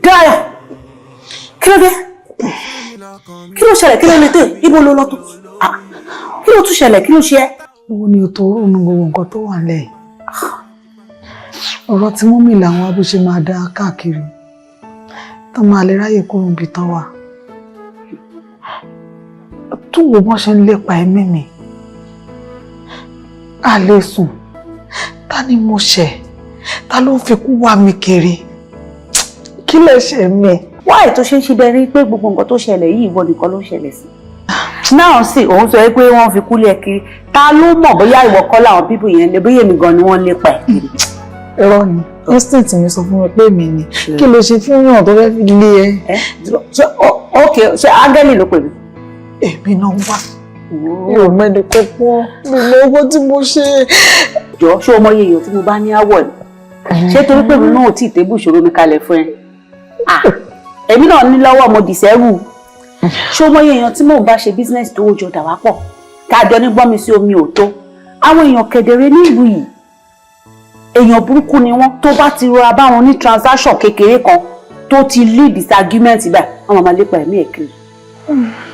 Dára! Kí ló dé? Kí ló ṣẹlẹ̀? Kí ló lè dé? Ibo ló lọ tó? Kí ló tún ṣẹlẹ̀? Kí ló ṣe ẹ́? Owó ni o tó ronú gbogbo nǹkan tó wà nílẹ̀. Ọ̀rọ̀ tí mọ́mì làwọn abúṣe máa dá káàkiri. Tán máa lè ráyè kúrò níbi tán wà. Tún wo bọ́n ṣe ń lépa ẹ̀mí mi. A lè sùn. Ta ni mo ṣẹ̀? Ta ló fi kú wá mi kiri? Kí lẹ ṣe mí? Why tó ṣe ń ṣe bẹ́ẹ̀ rí pé gbogbo nǹkan tó ṣẹlẹ̀ yìí ìwọ nìkan ló ṣẹlẹ̀ sí? Náà sì òun sọ pé wọ́n fi kúlẹ̀ kiri. Ta ló mọ̀ bóyá ìwọ kọ́ làwọn bíbù yẹn lè bóyá èmi gan ni wọ́n lépa ẹ̀ kiri? Irọ́ ni. Instinct mi sọ fún mi pé mi ni. Kí ló ṣe fún yàn tó fẹ́ fi lé ẹ? Okay, ṣé áńgẹ́lì ló pè mí? Èmi náà wà. Mi ò mẹ́ni kọ́kọ́. Mi mọ owó tí mo ṣe. Jọ ṣé o mọ iye èèyàn tí mo bá ní àwọ̀ ni? Ṣé torí pé mi náà ò tí ì tébù ìṣòro mi kalẹ̀ fún ẹ? Èmi náà ní lọ́wọ́ mo dìsẹ́rù. Ṣé o mọ iye èèyàn tí mò ń bá ṣe business tó jọ dà wá pọ̀? Kájọ ní gbọ́n mi sí omi ò tó. Àwọn èèyàn kedere nílùú yìí. Èèyàn burúkú ni wọ́n tó bá ti rọra bá wọn ní transaction kékeré kan tó ti lead this argument báyìí àwọn máa lépa ẹ̀mí ẹ̀ kiri.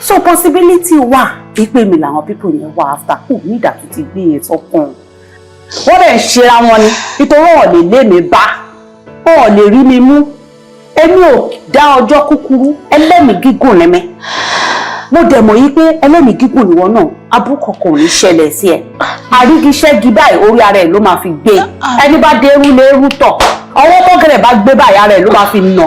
So possibility wà pípé mi làwọn people yẹn wà after kò ní ìdàtú ti gbé yẹn sọ́kàn. Wọ́n dẹ̀ ń ṣera wọn ni nítorí wọn lè lé mi bá wọn lè rí mi mú. Èmi ò dá ọjọ́ kúkúrú ẹlẹ́mìí gígùn lẹ́mẹ́. Mo dẹ̀ mọ̀ yí pé ẹlẹ́mìí gígùn nìwọ náà aburú kankan ò ní ṣẹlẹ̀ sí ẹ. Àrígiṣẹ́gi báyìí orí ara ẹ̀ ló máa fi gbé. Ẹni bá dé eru lé eru tọ̀. Ọwọ́ mọ́gẹ̀rẹ̀ bá gbé báyìí ara ẹ̀ ló máa fi nà.